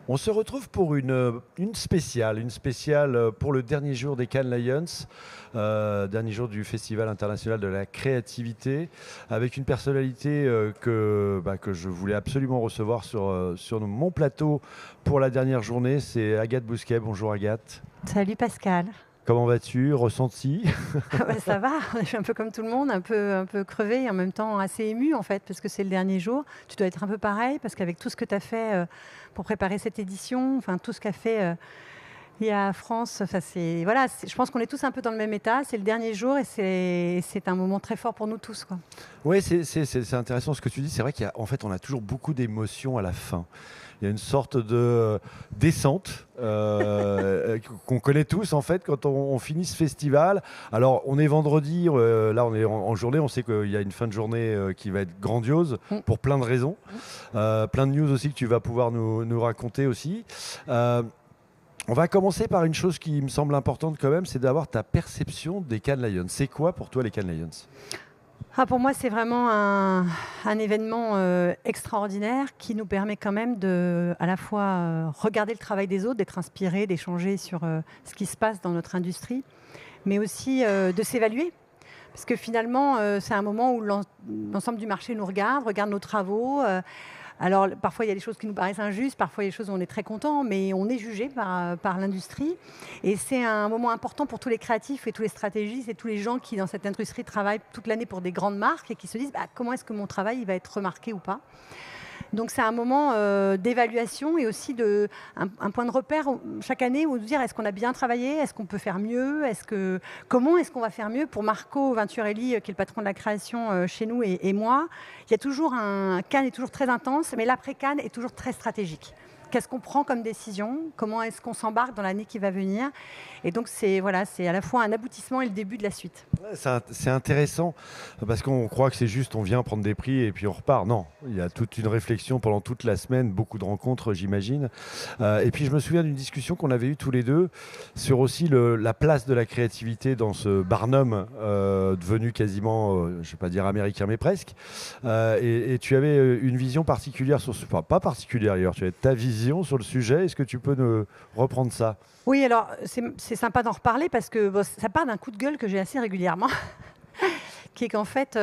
On se retrouve pour une spéciale pour le dernier jour des Cannes Lions, dernier jour du Festival international de la créativité, avec une personnalité que je voulais absolument recevoir sur mon plateau pour la dernière journée. C'est Agathe Bousquet. Bonjour Agathe. Salut Pascal. Comment vas-tu? Ressenti? Ah bah, ça va, je suis un peu comme tout le monde, un peu crevée et en même temps assez émue en fait, parce que c'est le dernier jour. Tu dois être un peu pareil, parce qu'avec tout ce que tu as fait pour préparer cette édition, enfin tout ce qu'a fait l'IA France, voilà, je pense qu'on est tous un peu dans le même état. C'est le dernier jour et c'est un moment très fort pour nous tous, quoi. Oui, c'est intéressant ce que tu dis. C'est vrai qu'en fait, on a toujours beaucoup d'émotions à la fin. Il y a une sorte de descente qu'on connaît tous en fait quand on finit ce festival. Alors on est vendredi, là on est en journée, on sait qu'il y a une fin de journée qui va être grandiose Mm. pour plein de raisons. Plein de news aussi que tu vas pouvoir nous raconter aussi. On va commencer par une chose qui me semble importante quand même, c'est d'avoir ta perception des Cannes Lions. C'est quoi pour toi les Cannes Lions? Ah, pour moi, c'est vraiment un événement extraordinaire qui nous permet quand même de, à la fois, regarder le travail des autres, d'être inspiré, d'échanger sur ce qui se passe dans notre industrie, mais aussi de s'évaluer. Parce que finalement, c'est un moment où l'ensemble du marché nous regarde nos travaux. Alors, parfois, il y a des choses qui nous paraissent injustes, parfois, il y a des choses où on est très content, mais on est jugé par l'industrie. Et c'est un moment important pour tous les créatifs et tous les stratégistes et tous les gens qui, dans cette industrie, travaillent toute l'année pour des grandes marques et qui se disent comment est-ce que mon travail il va être remarqué ou pas. Donc c'est un moment d'évaluation et aussi un point de repère chaque année où se dire est-ce qu'on a bien travaillé, est-ce qu'on peut faire mieux, comment est-ce qu'on va faire mieux. Pour Marco Venturelli, qui est le patron de la création chez nous et moi, il y a toujours Cannes est toujours très intense, mais l'après Cannes est toujours très stratégique. Qu'est-ce qu'on prend comme décision? Comment est-ce qu'on s'embarque dans l'année qui va venir? Et donc c'est à la fois un aboutissement et le début de la suite. Ouais, c'est intéressant parce qu'on croit que c'est juste on vient prendre des prix et puis on repart. Non, il y a toute une réflexion pendant toute la semaine, beaucoup de rencontres, j'imagine. Et puis je me souviens d'une discussion qu'on avait eue tous les deux sur aussi la place de la créativité dans ce Barnum devenu quasiment, je ne vais pas dire américain, mais presque. Et tu avais une vision particulière sur ce, enfin, pas particulière d'ailleurs, tu avais ta vision sur le sujet. Est-ce que tu peux nous reprendre ça? Oui, alors c'est sympa d'en reparler parce que bon, ça part d'un coup de gueule que j'ai assez régulièrement, qui est qu'en fait,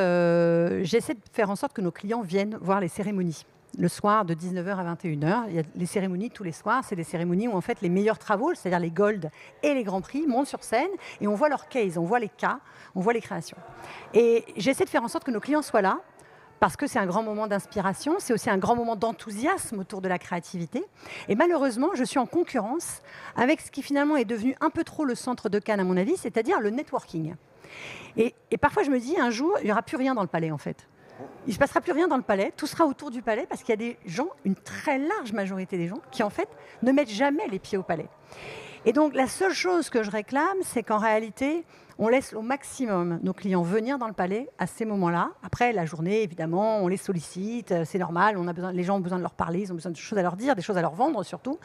j'essaie de faire en sorte que nos clients viennent voir les cérémonies. Le soir, de 19h à 21h, il y a les cérémonies tous les soirs. C'est des cérémonies où en fait les meilleurs travaux, c'est-à-dire les Gold et les Grands Prix, montent sur scène et on voit leurs cases, on voit les cas, on voit les créations. Et j'essaie de faire en sorte que nos clients soient là, parce que c'est un grand moment d'inspiration, c'est aussi un grand moment d'enthousiasme autour de la créativité. Et malheureusement, je suis en concurrence avec ce qui finalement est devenu un peu trop le centre de Cannes, à mon avis, c'est-à-dire le networking. Et parfois, je me dis, un jour, il n'y aura plus rien dans le palais, en fait. Il ne se passera plus rien dans le palais, tout sera autour du palais, parce qu'il y a des gens, une très large majorité des gens, qui en fait ne mettent jamais les pieds au palais. Et donc, la seule chose que je réclame, c'est qu'en réalité, on laisse au maximum nos clients venir dans le palais à ces moments-là. Après, la journée, évidemment, on les sollicite, c'est normal, les gens ont besoin de leur parler, ils ont besoin de choses à leur dire, des choses à leur vendre surtout.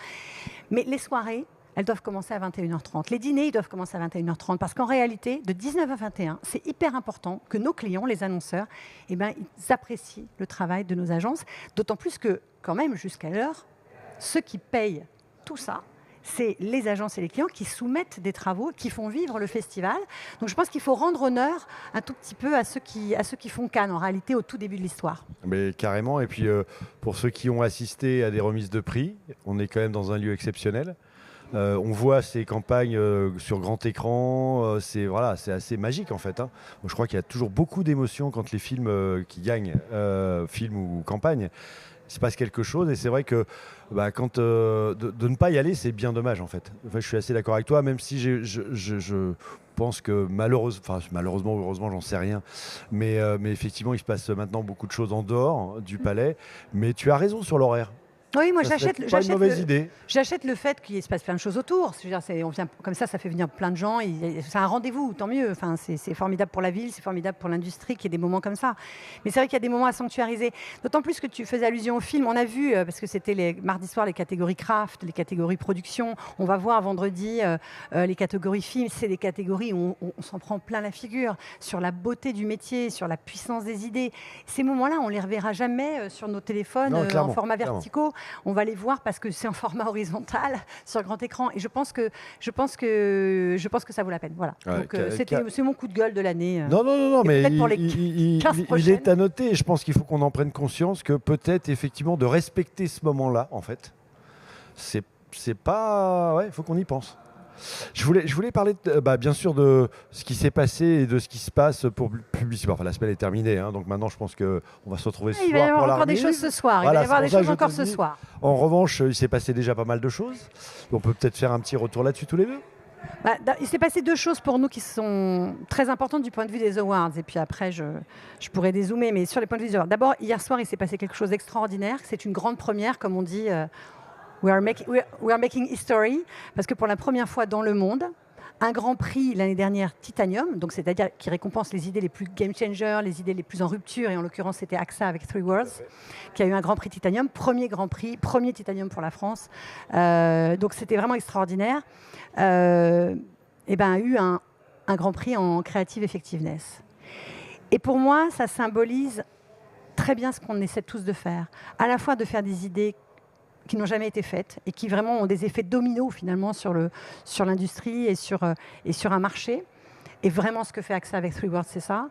Mais les soirées, elles doivent commencer à 21h30. Les dîners, ils doivent commencer à 21h30 parce qu'en réalité, de 19 à 21, c'est hyper important que nos clients, les annonceurs, ils apprécient le travail de nos agences. D'autant plus que, quand même, jusqu'à l'heure, ceux qui payent tout ça, c'est les agences et les clients qui soumettent des travaux, qui font vivre le festival. Donc je pense qu'il faut rendre honneur un tout petit peu à ceux qui font Cannes, en réalité, au tout début de l'histoire. Mais carrément. Et puis pour ceux qui ont assisté à des remises de prix, on est quand même dans un lieu exceptionnel. On voit ces campagnes sur grand écran, c'est assez magique en fait, hein. Je crois qu'il y a toujours beaucoup d'émotions quand les films qui gagnent, films ou campagnes, il se passe quelque chose et c'est vrai que de ne pas y aller, c'est bien dommage en fait. Enfin, je suis assez d'accord avec toi, même si je pense que malheureusement ou heureusement, j'en sais rien, mais effectivement, il se passe maintenant beaucoup de choses en dehors du palais, mais tu as raison sur l'horaire. Oui, moi Ça serait pas une mauvaise idée. j'achète le fait qu'il se passe plein de choses autour. Je veux dire, on vient, comme ça fait venir plein de gens. C'est un rendez-vous, tant mieux. Enfin, c'est formidable pour la ville, c'est formidable pour l'industrie qu'il y ait des moments comme ça. Mais c'est vrai qu'il y a des moments à sanctuariser. D'autant plus que tu faisais allusion au film. On a vu, parce que c'était les mardi soir, les catégories craft, les catégories production. On va voir vendredi les catégories film. C'est des catégories où on s'en prend plein la figure sur la beauté du métier, sur la puissance des idées. Ces moments-là, on les reverra jamais sur nos téléphones Non, en clairement, format clairement. verticaux. on va les voir parce que c'est en format horizontal sur grand écran. Et je pense que ça vaut la peine. Voilà. Ouais, Donc, c'est mon coup de gueule de l'année. Non, mais peut-être pour les 15 il prochaines. est à noter. Et je pense qu'il faut qu'on en prenne conscience que peut-être effectivement de respecter ce moment-là, en fait, c'est pas... Ouais, il faut qu'on y pense. Je voulais parler, bien sûr, de ce qui s'est passé et de ce qui se passe pour Publicis. Enfin, la semaine est terminée, hein, donc maintenant, je pense qu'on va se retrouver ce soir. Il va y avoir pour la encore des remise. choses ce soir. Voilà, Il va y avoir des c'est pour ça choses que je encore te ce dis. soir. En revanche, il s'est passé déjà pas mal de choses. On peut peut-être faire un petit retour là-dessus tous les deux. Il s'est passé 2 choses pour nous qui sont très importantes du point de vue des awards. Et puis après, je pourrais dézoomer, mais sur les points de vue des awards. D'abord, hier soir, il s'est passé quelque chose d'extraordinaire. C'est une grande première, comme on dit. We are making history. Parce que pour la première fois dans le monde, un grand prix l'année dernière, Titanium, donc c'est-à-dire qui récompense les idées les plus game changers, les idées les plus en rupture, et en l'occurrence c'était AXA avec Three Words, qui a eu un grand prix Titanium, premier grand prix, premier Titanium pour la France. Donc c'était vraiment extraordinaire. A eu un grand prix en Creative Effectiveness. Et pour moi, ça symbolise très bien ce qu'on essaie tous de faire, à la fois de faire des idées qui n'ont jamais été faites et qui vraiment ont des effets dominos finalement sur l'industrie et sur un marché. Et vraiment, ce que fait AXA avec Three Words, c'est ça.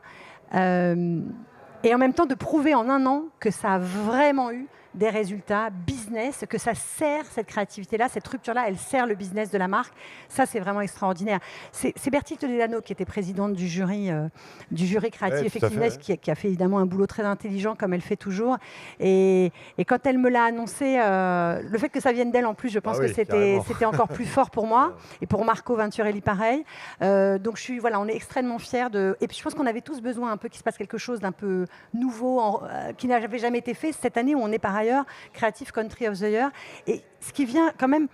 Et en même temps, de prouver en un an que ça a vraiment eu des résultats business, que ça sert cette créativité-là, cette rupture-là, elle sert le business de la marque. Ça, c'est vraiment extraordinaire. C'est Bertille Toledano qui était présidente du jury Creative Effectiveness, qui a fait évidemment un boulot très intelligent, comme elle fait toujours. Et quand elle me l'a annoncé, le fait que ça vienne d'elle, en plus, je pense que c'était encore plus fort pour moi. Et pour Marco Venturelli, pareil. Donc, on est extrêmement fiers de... Et puis, je pense qu'on avait tous besoin un peu qu'il se passe quelque chose d'un peu nouveau, qui n'avait jamais été fait. Cette année où on est par ailleurs Creative Country of the Year, et ce qui vient quand même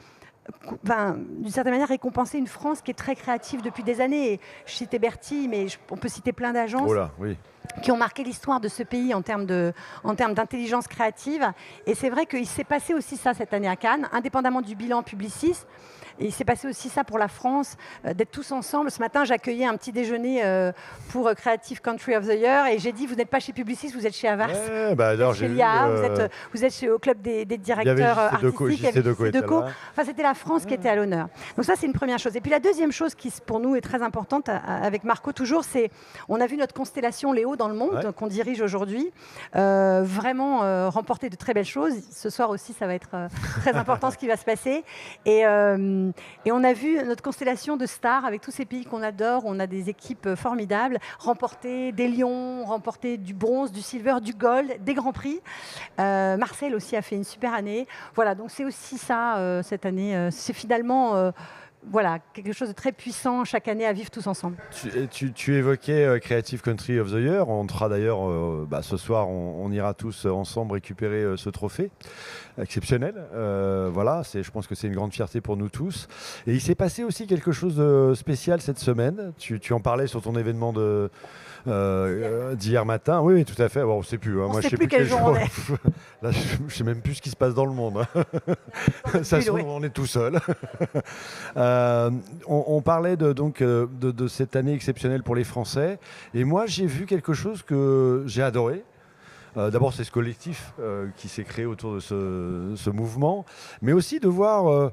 d'une certaine manière récompenser une France qui est très créative depuis des années. Et je citais Bertille, mais on peut citer plein d'agences qui ont marqué l'histoire de ce pays en termes d'intelligence créative. Et c'est vrai qu'il s'est passé aussi ça cette année à Cannes, indépendamment du bilan Publicis. Et il s'est passé aussi ça pour la France, d'être tous ensemble. Ce matin, j'accueillais un petit déjeuner pour Creative Country of the Year, et j'ai dit, vous n'êtes pas chez Publicis, vous êtes chez Havas. Chez LIA, vous êtes au club des directeurs artistiques. Enfin, c'était la France qui était à l'honneur. Donc ça, c'est une première chose. Et puis la deuxième chose qui, pour nous, est très importante, avec Marco toujours, c'est on a vu notre constellation Léo dans le monde, qu'on dirige aujourd'hui, vraiment remporter de très belles choses. Ce soir aussi, ça va être très important ce qui va se passer. Et on a vu notre constellation de stars avec tous ces pays qu'on adore. On a des équipes formidables, remporter des lions, remporter du bronze, du silver, du gold, des grands prix. Marcel aussi a fait une super année. Voilà, donc c'est aussi ça cette année. C'est finalement quelque chose de très puissant chaque année à vivre tous ensemble. Tu évoquais Creative Country of the Year. On sera d'ailleurs ce soir, on ira tous ensemble récupérer ce trophée exceptionnel. Je pense que c'est une grande fierté pour nous tous. Et il s'est passé aussi quelque chose de spécial cette semaine. Tu en parlais sur ton événement d'hier matin. Oui, tout à fait. Bon, on ne sait plus. Moi, je ne sais plus quel jour on est. Là, je ne sais même plus ce qui se passe dans le monde. Ça se trouve, on est tout seul. On parlait de cette année exceptionnelle pour les Français. Et moi, j'ai vu quelque chose que j'ai adoré. D'abord, c'est ce collectif qui s'est créé autour de ce mouvement. Mais aussi de voir...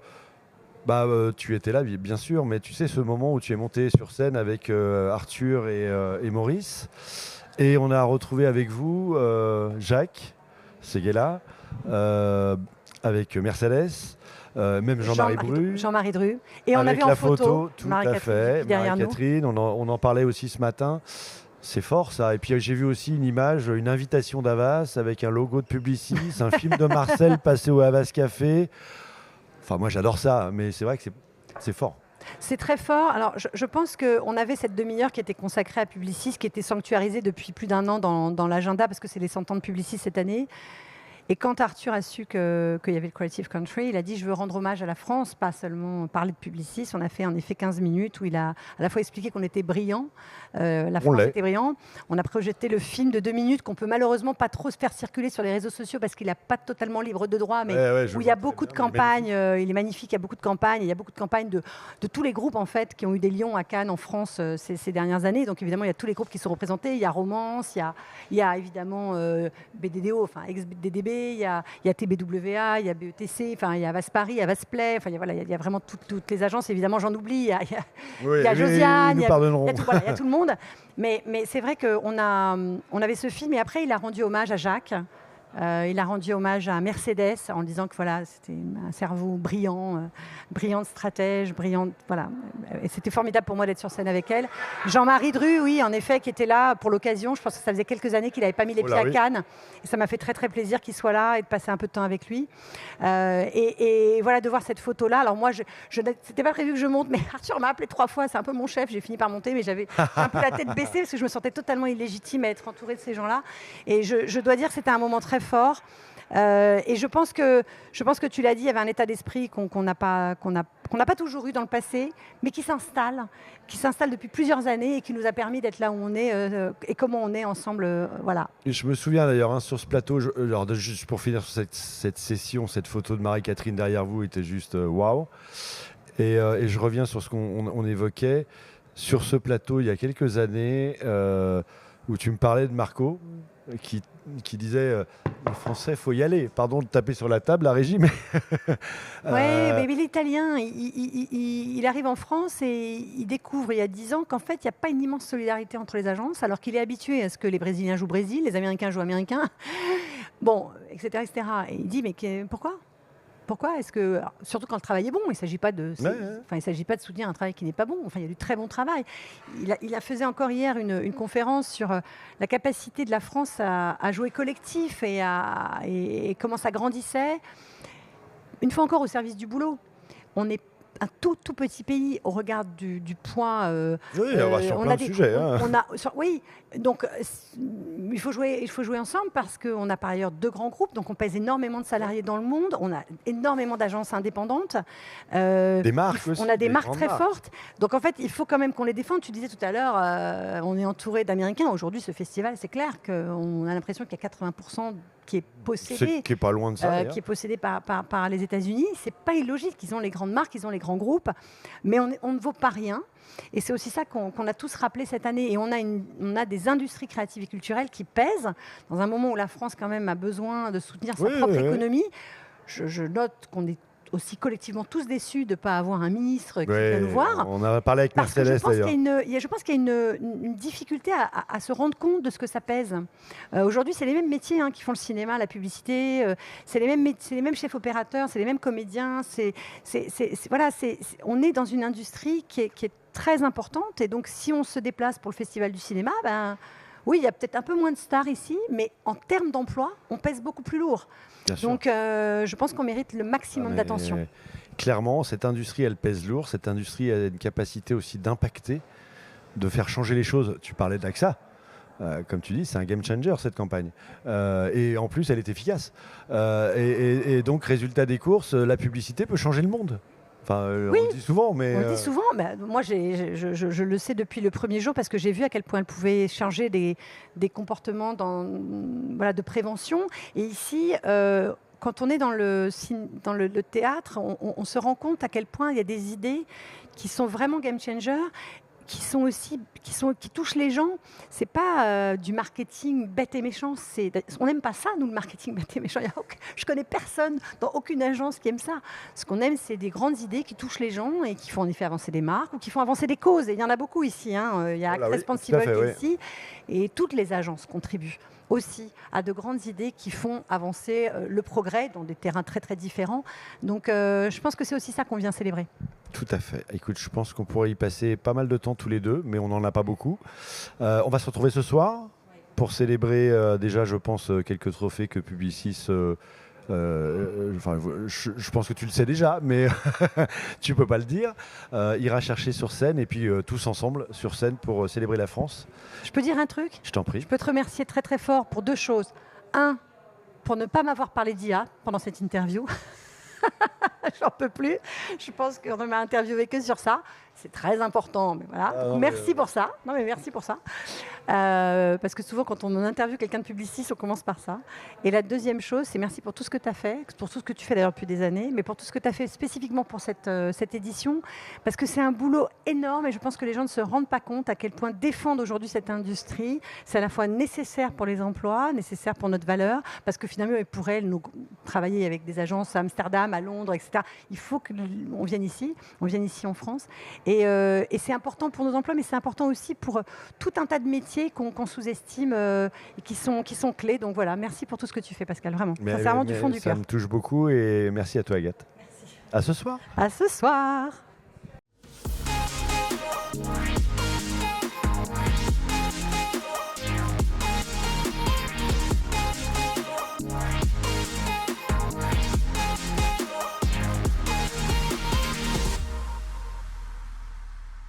tu étais là, bien sûr, mais tu sais, ce moment où tu es monté sur scène avec Arthur et Maurice. Et on a retrouvé avec vous Jacques Séguéla, avec Mercedes, même Jean-Marie Dru. Et on a vu en photo tout à fait, Marie-Catherine. On en parlait aussi ce matin. C'est fort ça. Et puis j'ai vu aussi une image, une invitation d'Havas avec un logo de Publicis, un film de Marcel passé au Havas Café. Enfin, moi j'adore ça, mais c'est vrai que c'est fort. C'est très fort. Alors, je pense qu'on avait cette demi-heure qui était consacrée à Publicis, qui était sanctuarisée depuis plus d'1 an dans l'agenda, parce que c'est les 100 ans de Publicis cette année. Et quand Arthur a su qu'il y avait le Creative Country, il a dit « je veux rendre hommage à la France », pas seulement parler de Publicis. On a fait en effet 15 minutes où il a à la fois expliqué qu'on était brillant, la France était brillante. On a projeté le film de 2 minutes qu'on peut malheureusement pas trop se faire circuler sur les réseaux sociaux parce qu'il n'est pas totalement libre de droit, mais où il y a beaucoup de campagnes. Il est magnifique, il y a beaucoup de campagnes. Il y a beaucoup de campagnes de tous les groupes en fait, qui ont eu des lions à Cannes en France ces dernières années. Donc évidemment, il y a tous les groupes qui sont représentés. Il y a Romance, il y a évidemment BDDO, enfin ex-BDDB. il y a TBWA, il y a BETC, enfin, il y a Vaspari, il y a Vasplay, enfin, voilà, il y a vraiment toutes les agences. Évidemment, j'en oublie. Il y a Josiane, il y a tout le monde. Mais c'est vrai qu'on avait ce film et après, il a rendu hommage à Jacques. Il a rendu hommage à Mercedes en disant que voilà, c'était un cerveau brillant, brillante stratège, brillante, voilà. Et c'était formidable pour moi d'être sur scène avec elle. Jean-Marie Dru, oui, en effet, qui était là pour l'occasion. Je pense que ça faisait quelques années qu'il n'avait pas mis les pieds à Cannes. Et ça m'a fait très très plaisir qu'il soit là et de passer un peu de temps avec lui. Et voilà, de voir cette photo-là. Alors moi, c'était pas prévu que je monte, mais Arthur m'a appelé 3 fois. C'est un peu mon chef. J'ai fini par monter, mais j'avais un peu la tête baissée parce que je me sentais totalement illégitime à être entourée de ces gens-là. Et je dois dire que c'était un moment très fort. Et je pense que tu l'as dit, il y avait un état d'esprit qu'on n'a pas toujours eu dans le passé, mais qui s'installe depuis plusieurs années et qui nous a permis d'être là où on est et comment on est ensemble. Voilà. Et je me souviens d'ailleurs sur ce plateau, juste pour finir sur cette session, cette photo de Marie-Catherine derrière vous était juste waouh. Et je reviens sur ce qu'on évoquait sur ce plateau il y a quelques années où tu me parlais de Marco qui disait les Français, faut y aller. Pardon de taper sur la table, la régie, mais... Oui, mais l'Italien, il arrive en France et il découvre il y a 10 ans qu'en fait, il n'y a pas une immense solidarité entre les agences, alors qu'il est habitué à ce que les Brésiliens jouent Brésil, les Américains jouent Américains, bon, etc., etc. Et il dit, mais pourquoi ? Pourquoi est-ce que, surtout quand le travail est bon, il ne s'agit pas de soutenir un travail qui n'est pas bon. Enfin, il y a du très bon travail. Il a faisait encore hier une conférence sur la capacité de la France à jouer collectif et comment ça grandissait. Une fois encore, au service du boulot. On est un tout petit pays au regard du poids. Oui, sur plein de sujets. Oui, donc il faut jouer ensemble parce qu'on a par ailleurs 2 grands groupes, donc on pèse énormément de salariés dans le monde, on a énormément d'agences indépendantes. Des marques aussi. On a des marques très fortes. Donc en fait, il faut quand même qu'on les défende. Tu disais tout à l'heure, on est entouré d'Américains. Aujourd'hui, ce festival, c'est clair qu'on a l'impression qu'il y a 80% qui est possédé, qui est pas loin de ça, qui est possédé par les États-Unis. C'est pas illogique. Ils ont les grandes marques, ils ont les grands groupes, mais on ne vaut pas rien. Et c'est aussi ça qu'on a tous rappelé cette année. Et on a des industries créatives et culturelles qui pèsent dans un moment où la France quand même a besoin de soutenir sa propre écononie. Je note qu'on est aussi collectivement tous déçus de ne pas avoir un ministre qui vient nous voir. On a parlé avec Mercedes d'ailleurs. Je pense qu'il y a une difficulté à se rendre compte de ce que ça pèse. Aujourd'hui, c'est les mêmes métiers qui font le cinéma, la publicité, c'est les mêmes chefs opérateurs, c'est les mêmes comédiens. On est dans une industrie qui est très importante. Et donc, si on se déplace pour le Festival du cinéma, oui, il y a peut-être un peu moins de stars ici, mais en termes d'emploi, on pèse beaucoup plus lourd. Donc, je pense qu'on mérite le maximum d'attention. Clairement, cette industrie, elle pèse lourd. Cette industrie a une capacité aussi d'impacter, de faire changer les choses. Tu parlais d'AXA. Comme tu dis, c'est un game changer, cette campagne. Et en plus, elle est efficace. Et donc, résultat des courses, la publicité peut changer le monde. Enfin, oui, on le dit souvent, mais... On le dit souvent. Moi, je le sais depuis le premier jour parce que j'ai vu à quel point elle pouvait changer des comportements de prévention. Et ici, quand on est dans le théâtre, on se rend compte à quel point il y a des idées qui sont vraiment game changers, qui touchent les gens. C'est pas du marketing bête et méchant. On n'aime pas ça, nous, le marketing bête et méchant. Je connais personne dans aucune agence qui aime ça. Ce qu'on aime, c'est des grandes idées qui touchent les gens et qui font en effet avancer des marques ou qui font avancer des causes. Et il y en a beaucoup ici. Il y a Responsible qui est ici. Et toutes les agences contribuent aussi à de grandes idées qui font avancer le progrès dans des terrains très très différents. Donc je pense que c'est aussi ça qu'on vient célébrer. Tout à fait. Écoute, je pense qu'on pourrait y passer pas mal de temps tous les deux, mais on n'en a pas beaucoup. On va se retrouver ce soir pour célébrer déjà, je pense, quelques trophées que Publicis... je pense que tu le sais déjà, mais tu peux pas le dire. Ira chercher sur scène et puis tous ensemble sur scène pour célébrer la France. Je peux dire un truc ? Je t'en prie. Je peux te remercier très très fort pour 2 choses. 1, pour ne pas m'avoir parlé d'IA pendant cette interview. J'en peux plus. Je pense qu'on m'a interviewé que sur ça. C'est très important, mais voilà. Merci pour ça. Non, mais merci pour ça. Parce que souvent, quand on interviewe quelqu'un de publiciste, on commence par ça. Et la deuxième chose, c'est merci pour tout ce que tu as fait, pour tout ce que tu fais d'ailleurs depuis des années, mais pour tout ce que tu as fait spécifiquement pour cette édition, parce que c'est un boulot énorme et je pense que les gens ne se rendent pas compte à quel point défendre aujourd'hui cette industrie, c'est à la fois nécessaire pour les emplois, nécessaire pour notre valeur, parce que finalement, pour elles, nous travailler avec des agences à Amsterdam, à Londres, etc., il faut qu'on vienne ici en France. Et c'est important pour nos emplois, mais c'est important aussi pour tout un tas de métiers qu'on sous-estime et qui sont clés. Donc voilà, merci pour tout ce que tu fais, Pascal, vraiment. Sincèrement, du fond du cœur. Ça me touche beaucoup et merci à toi, Agathe. Merci. À ce soir. À ce soir.